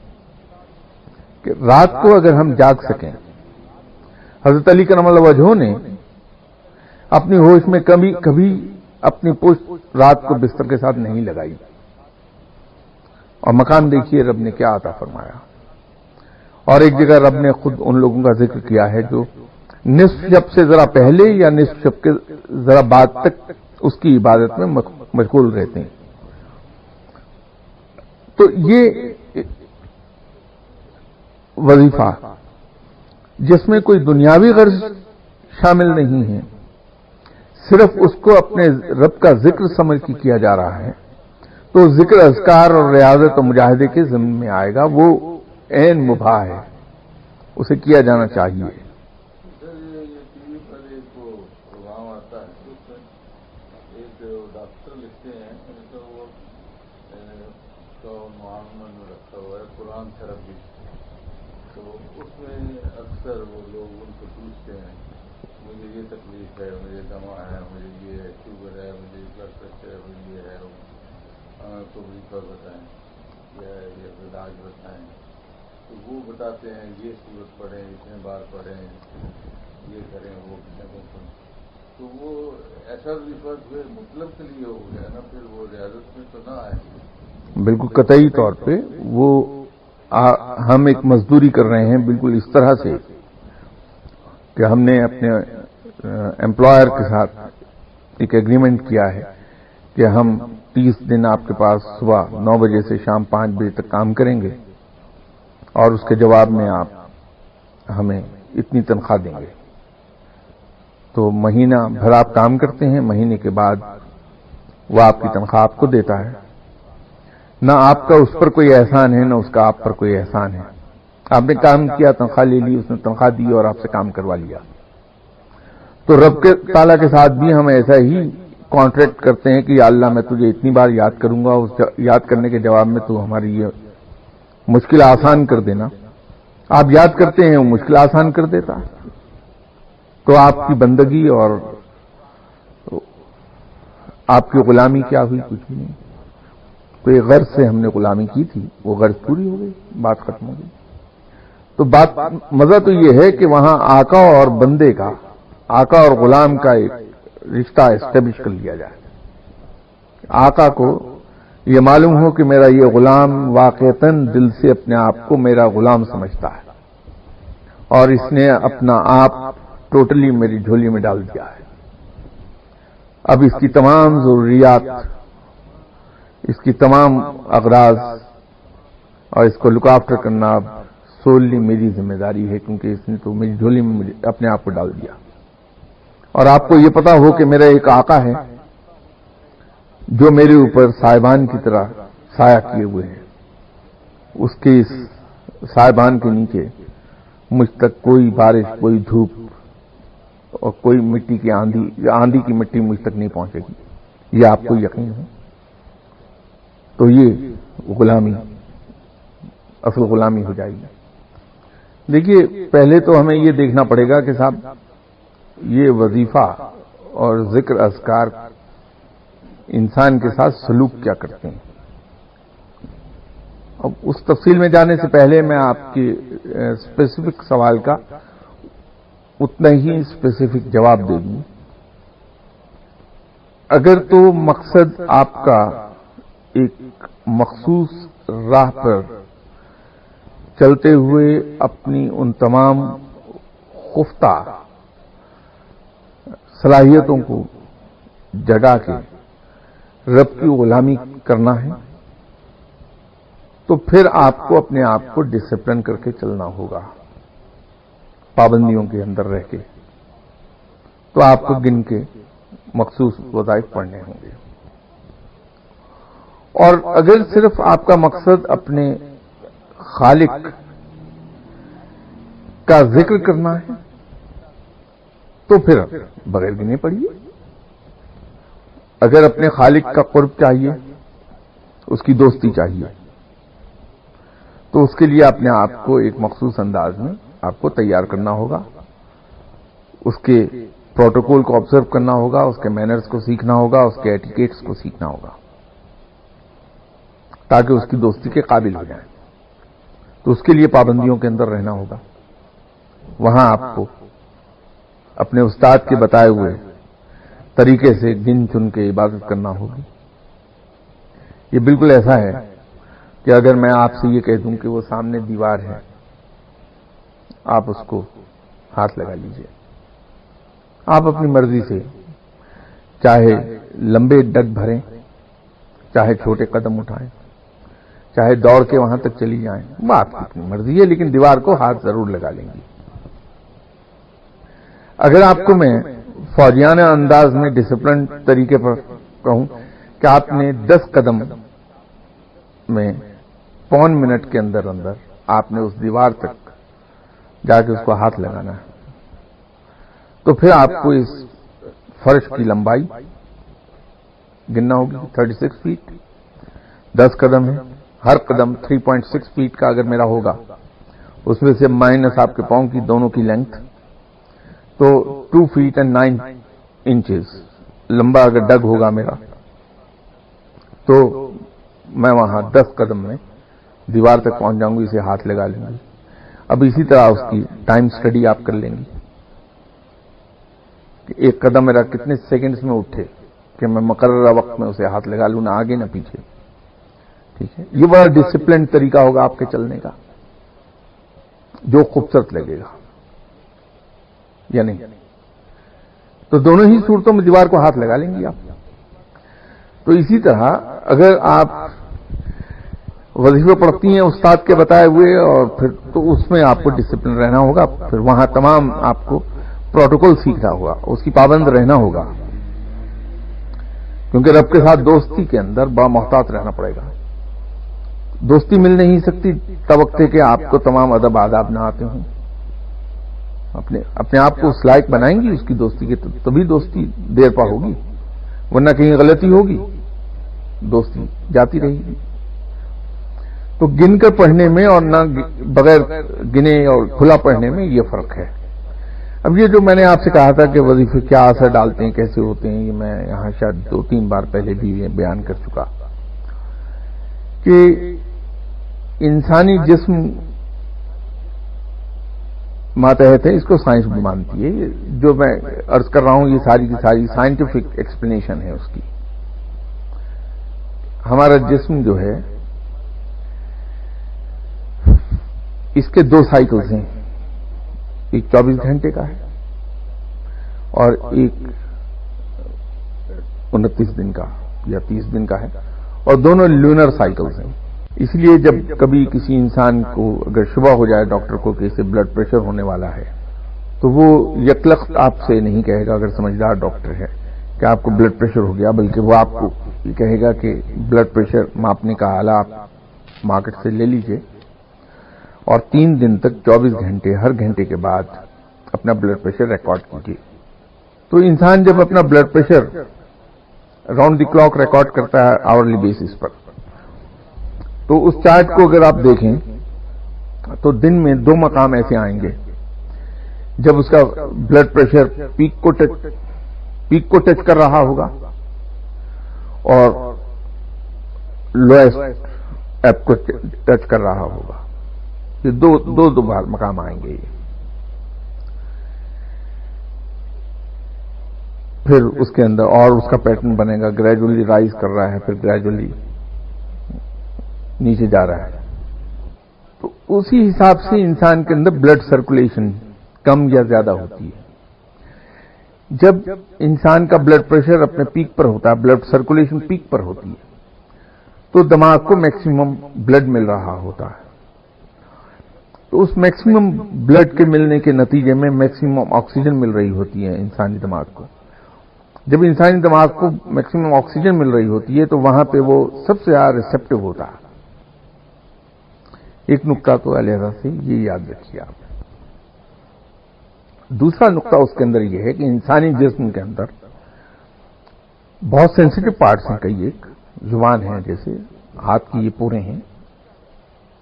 کہ رات کو اگر ہم جاگ سکیں. حضرت علی کرم اللہ وجہہ نے اپنی ہوش میں کبھی اپنی پشت رات کو بستر کے ساتھ نہیں لگائی. اور مقام دیکھیے رب نے کیا عطا فرمایا. اور ایک جگہ رب نے خود ان لوگوں کا ذکر کیا ہے جو نصف شب سے ذرا پہلے یا نصف شب کے ذرا بعد تک اس کی عبادت میں مشغول رہتے ہیں. تو یہ وظیفہ جس میں کوئی دنیاوی غرض شامل نہیں ہے، صرف اس کو اپنے رب کا ذکر سمجھ کے کیا جا رہا ہے، تو ذکر اذکار اور ریاضت و مجاہدے کے ضمن میں آئے گا. وہ عین مباح ہے، اسے کیا جانا چاہیے. مجھے دما ہے، مجھے یہ شوگر ہے، مجھے بلڈ پریشر ہے، مجھے یہ ہے، تو وظیفہ بتائیں یا یہ علاج بتائیں. تو وہ بتاتے ہیں یہ صورت پڑھیں، اتنے بار پڑھیں، یہ کریں، وہ کریں. تو وہ ایسا وظیفہ جو مطلب کے لیے ہو گیا نا، پھر وہ ریاضت میں تو نہ آئے. بالکل قطعی طور پہ وہ ہم ایک مزدوری کر رہے ہیں بالکل اس طرح سے کہ ہم نے اپنے امپلائر کے ساتھ ایک ایگریمنٹ کیا ہے کہ ہم 30 دن آپ کے پاس صبح 9 بجے سے شام 5 بجے تک کام کریں گے اور اس کے جواب میں آپ ہمیں اتنی تنخواہ دیں گے. تو مہینہ بھر آپ کام کرتے ہیں، مہینے کے بعد وہ آپ کی تنخواہ آپ کو دیتا ہے. نہ آپ کا اس پر کوئی احسان ہے، نہ اس کا آپ پر کوئی احسان ہے. آپ نے کام کیا، تنخواہ لے لی، اس نے تنخواہ دی اور آپ سے کام کروا لیا. تو رب کے تعالیٰ کے ساتھ بھی ہم ایسا ہی کانٹریکٹ کرتے ہیں کہ یا اللہ میں تجھے اتنی بار یاد کروں گا، اس یاد کرنے کے جواب میں تو ہماری یہ مشکل آسان کر دینا. آپ یاد کرتے ہیں، وہ مشکل آسان کر دیتا. تو آپ کی بندگی اور آپ کی غلامی کیا ہوئی؟ کچھ بھی نہیں. تو ایک غرض سے ہم نے غلامی کی تھی، وہ غرض پوری ہو گئی، بات ختم ہو گئی. تو بات مزہ تو یہ ہے کہ وہاں آقا اور بندے کا، آقا اور غلام کا ایک رشتہ اسٹیبلش کر لیا جائے. آقا کو یہ معلوم ہو کہ میرا یہ غلام واقعتاً دل سے اپنے آپ کو میرا غلام سمجھتا ہے اور اس نے اپنا آپ ٹوٹلی میری جھولی میں ڈال دیا ہے. اب اس کی تمام ضروریات، اس کی تمام اغراض اور اس کو لک آفٹر کرنا اب سوللی میری ذمہ داری ہے، کیونکہ اس نے تو میری جھولی میں مجھے اپنے آپ کو ڈال دیا. اور آپ کو یہ پتا ہو کہ میرا ایک آقا ہے جو میرے اوپر صاحبان کی طرح سایہ کیے ہوئے ہیں. اس کے اس صاحبان کے نیچے مجھ تک کوئی بارش، کوئی دھوپ اور کوئی مٹی کی آندھی کی مٹی مجھ تک نہیں پہنچے گی. یہ آپ کو یقین ہے. تو یہ غلامی، اصل غلامی ہو جائے گی. دیکھیے، پہلے تو ہمیں یہ دیکھنا پڑے گا کہ صاحب یہ وظیفہ اور ذکر اذکار انسان کے ساتھ سلوک کیا کرتے ہیں. اب اس تفصیل میں جانے سے پہلے میں آپ کے اسپیسیفک سوال کا اتنا ہی اسپیسیفک جواب دے دوں. اگر تو مقصد آپ کا ایک مخصوص راہ پر چلتے ہوئے اپنی ان تمام خفتہ صلاحیتوں کو جگا کے رب کی غلامی کرنا ہے، تو پھر آپ کو اپنے آپ کو ڈسپلن کر کے چلنا ہوگا، پابندیوں کے اندر رہ کے. تو آپ کو گن کے مخصوص وظائف پڑھنے ہوں گے. اور اگر صرف آپ کا مقصد اپنے خالق کا ذکر کرنا ہے تو پھر بغیر گنے پڑھیے. اگر اپنے خالق کا قرب چاہیے، اس کی دوستی چاہیے، تو اس کے لیے اپنے آپ کو ایک مخصوص انداز میں آپ کو تیار کرنا ہوگا. اس کے پروٹوکول کو آبزرو کرنا ہوگا، اس کے مینرز کو سیکھنا ہوگا، اس کے ایٹیکیٹس کو سیکھنا ہوگا. تاکہ اس کی دوستی کے قابل ہو جائیں. تو اس کے لیے پابندیوں کے اندر رہنا ہوگا. وہاں آپ کو اپنے استاد کے بتائے ہوئے طریقے سے گن چن کے عبادت کرنا ہوگی. یہ بالکل ایسا ہے کہ اگر میں آپ سے یہ کہہ دوں کہ وہ سامنے دیوار ہے، آپ اس کو ہاتھ لگا لیجئے. آپ اپنی مرضی سے چاہے لمبے ڈگ بھریں، چاہے چھوٹے قدم اٹھائیں، چاہے دوڑ کے وہاں تک چلی جائیں، وہ آپ کی اپنی مرضی ہے، لیکن دیوار کو ہاتھ ضرور لگا لیں گی. اگر آپ کو میں فوجیانہ انداز میں ڈسپلن طریقے پر کہوں کہ آپ نے 10 قدم میں 1.25 منٹ کے اندر آپ نے اس دیوار تک جا کے اس کو ہاتھ لگانا ہے، تو پھر آپ کو اس فرش کی لمبائی گننا ہوگی. 36 فیٹ 10 قدم ہے. ہر قدم 3.6 فیٹ کا اگر میرا ہوگا، اس میں سے مائنس آپ کے پاؤں کی دونوں کی لینتھ، تو 2 فیٹ and 9 inches لمبا اگر ڈگ ہوگا میرا، تو میں وہاں 10 قدم میں دیوار تک پہنچ جاؤں گی، اسے ہاتھ لگا لیں گی. اب اسی طرح اس کی ٹائم سٹڈی آپ کر لیں گی کہ ایک قدم میرا کتنے سیکنڈز میں اٹھے کہ میں مقررہ وقت میں اسے ہاتھ لگا لوں، نہ آگے نہ پیچھے. ٹھیک ہے، یہ بڑا ڈسپلن طریقہ ہوگا آپ کے چلنے کا، جو خوبصورت لگے گا یا نہیں. تو دونوں ہی صورتوں میں دیوار کو ہاتھ لگا لیں گی آپ. تو اسی طرح اگر آپ وظیفے پڑھتی ہیں استاد کے بتائے ہوئے، اور پھر تو اس میں آپ کو ڈسپلن رہنا ہوگا. پھر وہاں تمام آپ کو پروٹوکول سیکھنا ہوگا، اس کی پابند رہنا ہوگا، کیونکہ رب کے ساتھ دوستی کے اندر بڑا محتاط رہنا پڑے گا. دوستی مل نہیں سکتی تب وقت کہ آپ کو تمام ادب آداب نہ آتے ہوں. اپنے آپ کو اس لائق بنائیں گی اس کی دوستی کے، تبھی دوستی دیر پا ہوگی، ورنہ کہیں غلطی ہوگی دوستی جاتی رہے گی. تو گن کر پڑھنے میں اور نہ بغیر گنے اور کھلا پڑھنے میں یہ فرق ہے. اب یہ جو میں نے آپ سے کہا تھا کہ وظیفے کیا اثر ڈالتے ہیں، کیسے ہوتے ہیں، یہ میں یہاں شاید 2-3 بار پہلے بھی بیان کر چکا کہ انسانی جسم ماتحت ہے، اس کو سائنس بھی مانتی ہے. جو میں عرض کر رہا ہوں یہ ساری کی ساری سائنٹیفک ایکسپلینیشن ہے اس کی. ہمارا جسم جو ہے اس کے 2 سائیکلز ہیں، ایک 24 گھنٹے کا ہے اور ایک 29 دن کا یا 30 دن کا ہے، اور دونوں لونر سائیکلز ہیں. اس لیے جب کبھی کسی انسان کو اگر شبہ ہو جائے ڈاکٹر کو کہ اسے بلڈ پریشر ہونے والا ہے، تو وہ یکلخت آپ سے نہیں کہے گا، اگر سمجھدار ڈاکٹر ہے، کہ آپ کو بلڈ پریشر ہو گیا، بلکہ وہ آپ کو یہ کہے گا کہ بلڈ پریشر ماپنے کا آلہ آپ مارکیٹ سے لے لیجئے، اور 3 دن تک 24 گھنٹے ہر گھنٹے کے بعد اپنا بلڈ پریشر ریکارڈ کیجیے. تو انسان جب اپنا blood pressure round the clock record کرتا ہے آورلی بیسس پر، تو اس چارٹ کو اگر آپ دیکھیں تو دن میں 2 مقام ایسے آئیں گے جب اس کا بلڈ پریشر پیک کو ٹچ کر رہا ہوگا اور لوئسٹ ایپ کو ٹچ کر رہا ہوگا. یہ دو بار مقام آئیں گے. پھر اس کے اندر اور اس کا پیٹرن بنے گا، گریجولی رائز کر رہا ہے، پھر گریجولی نیچے جا رہا ہے. تو اسی حساب سے انسان کے اندر بلڈ سرکولیشن کم یا زیادہ ہوتی ہے. جب انسان کا بلڈ پریشر اپنے پیک پر ہوتا ہے، بلڈ سرکولیشن پیک پر ہوتی ہے، تو دماغ کو میکسیمم بلڈ مل رہا ہوتا ہے. تو اس میکسیمم بلڈ کے ملنے کے نتیجے میں میکسیمم آکسیجن مل رہی ہوتی ہے انسانی دماغ کو. جب انسانی دماغ کو میکسیمم آکسیجن مل رہی ہوتی ہے تو وہاں پہ وہ سب سے زیادہ ریسپٹیو ہوتا ہے. ایک نقطہ تو علیحدہ سے یہ یاد رکھیے آپ. دوسرا نقطہ اس کے اندر یہ ہے کہ انسانی جسم کے اندر بہت سینسیٹیو پارٹس ہیں. کئی ایک زبان ہے، جیسے ہاتھ کی یہ پورے ہیں،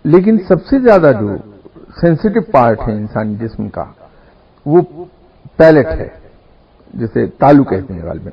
لیکن سب سے زیادہ جو سینسیٹیو پارٹ ہے انسانی جسم کا وہ پیلٹ ہے، جسے تالو کہتے ہیں غالباً.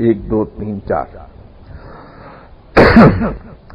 1 2 3 4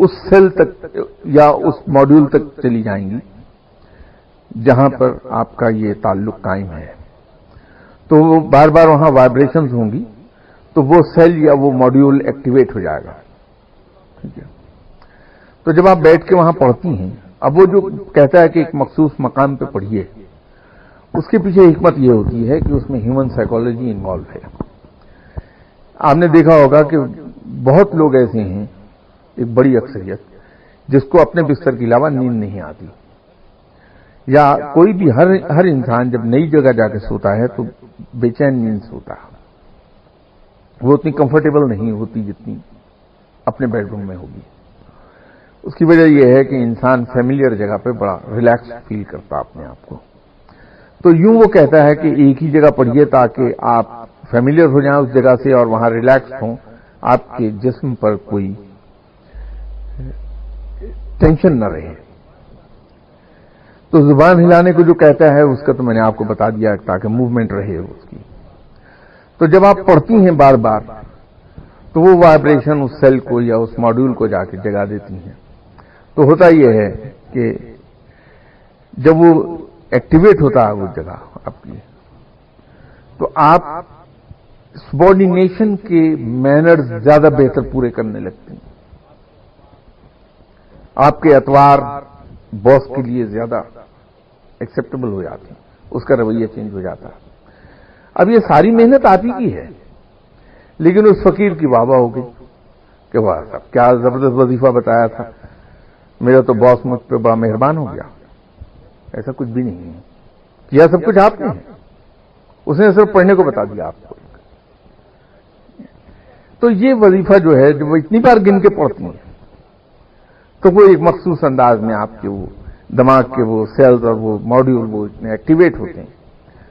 اس سیل تک یا اس ماڈیول تک چلی جائیں گی جہاں پر آپ کا یہ تعلق قائم ہے. تو وہ بار بار وہاں وائبریشنز ہوں گی تو وہ سیل یا وہ ماڈیول ایکٹیویٹ ہو جائے گا. ٹھیک ہے. تو جب آپ بیٹھ کے وہاں پڑھتی ہیں، اب وہ جو کہتا ہے کہ ایک مخصوص مقام پہ پڑھیے، اس کے پیچھے حکمت یہ ہوتی ہے کہ اس میں ہیومن سائیکالوجی انوالو ہے. آپ نے دیکھا ہوگا کہ بہت لوگ ایسے ہیں، ایک بڑی اکثریت، جس کو اپنے بستر کے علاوہ نیند نہیں آتی، یا کوئی بھی ہر انسان جب نئی جگہ جا کے سوتا ہے تو بے چین نیند سوتا ہے. وہ اتنی کمفرٹیبل نہیں ہوتی جتنی اپنے بیڈ روم میں ہوگی. اس کی وجہ یہ ہے کہ انسان فیملیئر جگہ پہ بڑا ریلیکس فیل کرتا اپنے آپ کو. تو یوں وہ کہتا ہے کہ ایک ہی جگہ پڑھیے تاکہ آپ فیملیئر ہو جائیں اس جگہ سے اور وہاں ریلیکس ہوں، آپ کے جسم پر کوئی ٹینشن نہ رہے. تو زبان ہلانے کو جو کہتا ہے اس کا تو میں نے آپ کو بتا دیا تاکہ موومنٹ رہے اس کی. تو جب آپ پڑھتی ہیں بار بار تو وہ وائبریشن اس سیل کو یا اس ماڈیول کو جا کے جگا دیتی ہیں. تو ہوتا یہ ہے کہ جب وہ ایکٹیویٹ ہوتا ہے وہ جگہ آپ کی، تو آپ سبارڈینیشن کے مینرز زیادہ بہتر پورے کرنے لگتے ہیں. آپ کے اطوار باس کے لیے زیادہ ایکسیپٹیبل ہو جاتے ہیں، اس کا رویہ چینج ہو جاتا ہے. اب یہ ساری محنت آپ ہی کی ہے، لیکن اس فقیر کی واہ واہ ہو گئی کہ واہ صاحب کیا زبردست وظیفہ بتایا تھا، میرا تو باس مجھ پہ بڑا مہربان ہو گیا. ایسا کچھ بھی نہیں ہے، کیا سب کچھ آپ نے ہے، اس نے صرف پڑھنے کو بتا دیا آپ کو. تو یہ وظیفہ جو ہے جو وہ اتنی بار گن کے پڑھتی ہیں تو وہ ایک مخصوص انداز میں آپ کے وہ دماغ کے وہ سیلز اور وہ ماڈیول وہ اتنے ایکٹیویٹ ہوتے ہیں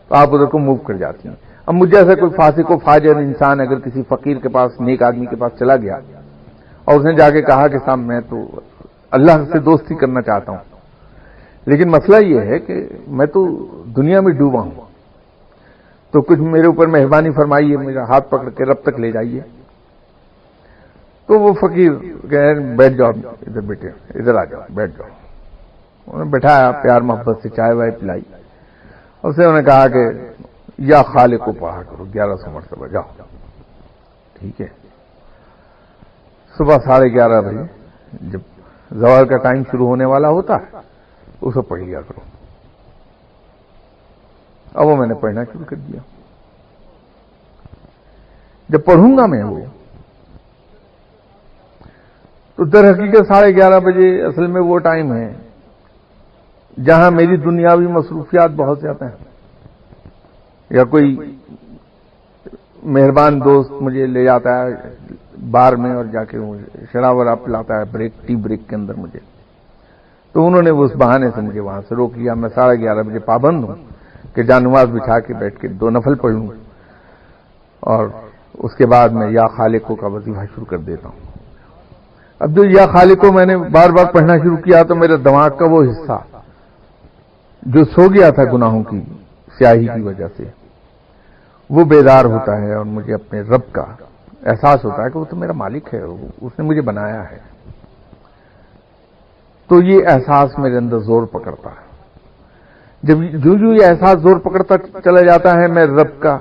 تو آپ ادھر کو موو کر جاتی ہیں. اب مجھ جیسا کوئی فاسق و فاجر انسان اگر کسی فقیر کے پاس، نیک آدمی کے پاس چلا گیا اور اس نے جا کے کہا کہ صاحب میں تو اللہ سے دوستی کرنا چاہتا ہوں، لیکن مسئلہ یہ ہے کہ میں تو دنیا میں ڈوبا ہوں، تو کچھ میرے اوپر مہربانی فرمائیے، میرا ہاتھ پکڑ کے رب تک لے جائیے. تو وہ فقیر کہہ بیٹھ جاؤ ادھر، بیٹے ادھر آ جاؤ، بیٹھ جاؤ. انہوں نے بٹھایا، پیار محبت سے چائے وائے پلائی، اور اسے انہوں نے کہا کہ یا خالق کو پڑھا کرو 1100 مرتبہ، جاؤ. ٹھیک ہے. صبح 11:30 بجے جب زوال کا ٹائم شروع ہونے والا ہوتا ہے اسے پڑھ لیا کرو. اب وہ میں نے پڑھنا شروع کر دیا. جب پڑھوں گا میں وہ تو در حقیقت 11:30 بجے اصل میں وہ ٹائم ہے جہاں میری دنیاوی مصروفیات بہت زیادہ ہیں، یا کوئی مہربان دوست مجھے لے جاتا ہے بار میں اور جا کے شراب وراب پلاتا ہے ٹی بریک کے اندر مجھے. تو انہوں نے اس بہانے سے مجھے وہاں سے روک لیا. میں 11:30 بجے پابند ہوں کہ جا نماز بچھا کے بیٹھ کے 2 نفل پڑھ لوں اور اس کے بعد میں یا خالق کا وظیفہ شروع کر دیتا ہوں. اب جو یا خالق کو میں نے بار بار پڑھنا شروع کیا تو میرے دماغ کا وہ حصہ جو سو گیا تھا گناہوں کی سیاہی کی وجہ سے وہ بیدار ہوتا ہے اور مجھے اپنے رب کا احساس ہوتا ہے کہ وہ تو میرا مالک ہے، اس نے مجھے بنایا ہے. تو یہ احساس میرے اندر زور پکڑتا ہے. جب جو یہ احساس زور پکڑتا چلا جاتا ہے میں رب کا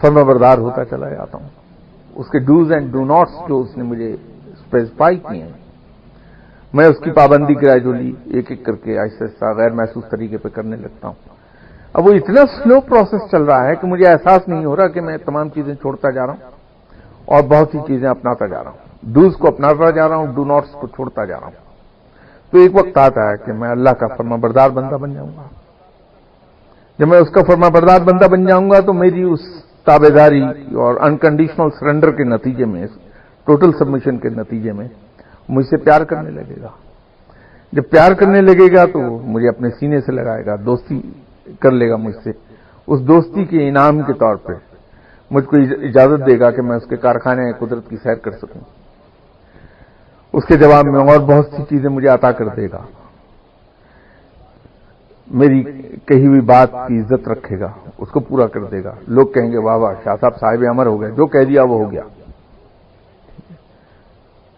فرما بردار ہوتا چلا جاتا ہوں. اس کے ڈوز اینڈ ڈو ناٹس جو اس نے مجھے اسپیسیفائی کیے ہیں میں اس کی پابندی گریجولی ایک ایک کر کے آہستہ آہستہ غیر محسوس طریقے پہ کرنے لگتا ہوں. اب وہ اتنا سلو پروسیس چل رہا ہے کہ مجھے احساس نہیں ہو رہا کہ میں تمام چیزیں چھوڑتا جا رہا ہوں اور بہت سی چیزیں اپناتا جا رہا ہوں. ڈوز کو اپناتا جا رہا ہوں، ڈو ناٹس کو چھوڑتا جا رہا ہوں. تو ایک وقت آتا ہے کہ میں اللہ کا فرما بردار بندہ بن جاؤں گا. جب میں اس کا فرما بردار بندہ بن جاؤں گا تو میری اس تابعداری اور انکنڈیشنل سرنڈر کے نتیجے میں، ٹوٹل سبمیشن کے نتیجے میں مجھ سے پیار کرنے لگے گا. جب پیار کرنے لگے گا تو مجھے اپنے سینے سے لگائے گا، دوستی کر لے گا مجھ سے. اس دوستی کے انعام کے طور پہ مجھ کو اجازت دے گا کہ میں اس کے کارخانے قدرت کی سیر کر سکوں. اس کے جواب میں اور بہت سی چیزیں مجھے عطا کر دے گا. میری کہی ہوئی بات کی عزت رکھے گا، اس کو پورا کر دے گا. لوگ کہیں گے واہ واہ شاہ صاحب صاحب امر ہو گئے، جو کہہ دیا وہ ہو گیا.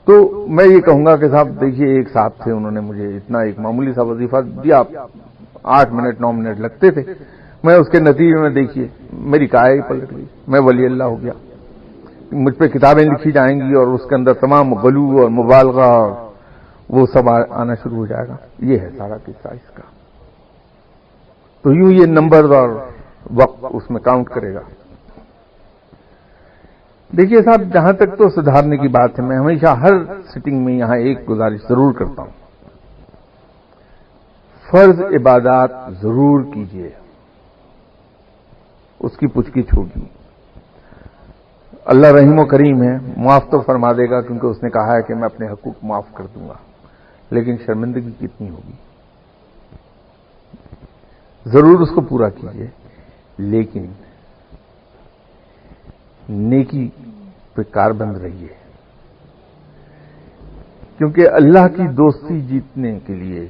تو میں یہ کہوں گا کہ صاحب دیکھیے، ایک صاحب تھے، انہوں نے مجھے اتنا ایک معمولی سا وظیفہ دیا، 8 منٹ 9 منٹ لگتے تھے، میں اس کے نتیجے میں دیکھیے میری کایا پلٹ گئی، میں ولی اللہ ہو گیا، مجھ پہ کتابیں لکھی جائیں گی اور اس کے اندر تمام غلو اور مبالغہ اور وہ سب آنا شروع ہو جائے گا. یہ ہے سارا قصہ اس کا. تو یوں یہ نمبر اور وقت اس میں کاؤنٹ کرے گا. دیکھیے صاحب، جہاں تک تو سدھارنے کی بات ہے، میں ہمیشہ ہر سٹنگ میں یہاں ایک گزارش ضرور کرتا ہوں، فرض عبادات ضرور کیجیے، اس کی پوچھ گچھ ہوگی. اللہ رحیم و کریم ہے، معاف تو فرما دے گا، کیونکہ اس نے کہا ہے کہ میں اپنے حقوق معاف کر دوں گا، لیکن شرمندگی کتنی ہوگی. ضرور اس کو پورا کیجیے، لیکن نیکی پہ کاربند رہیے، کیونکہ اللہ کی دوستی جیتنے کے لیے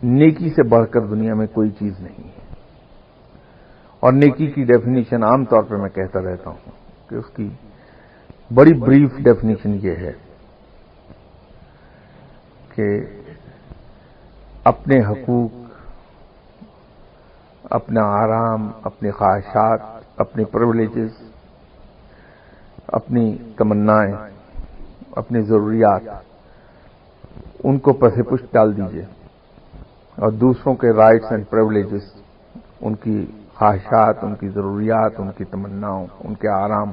نیکی سے بڑھ کر دنیا میں کوئی چیز نہیں ہے. اور نیکی کی ڈیفینیشن عام طور پہ میں کہتا رہتا ہوں کہ اس کی بڑی بریف ڈیفینیشن یہ ہے کہ اپنے حقوق، اپنا آرام، اپنی خواہشات، اپنی پرولیجز، اپنی تمنائیں، اپنی ضروریات، ان کو پس پشت ڈال دیجیے، اور دوسروں کے رائٹس اینڈ پرولیجز، ان کی خواہشات، ان کی ضروریات، ان کی تمناؤں، ان کے آرام،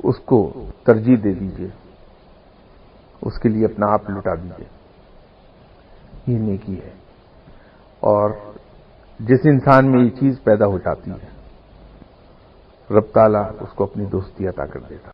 اس کو ترجیح دے دیجیے، اس کے لیے اپنا آپ لٹا دیجیے. یہ نیکی ہے. اور جس انسان میں یہ چیز پیدا ہو جاتی ہے، رب تعالیٰ اس کو اپنی دوستی عطا کر دیتا.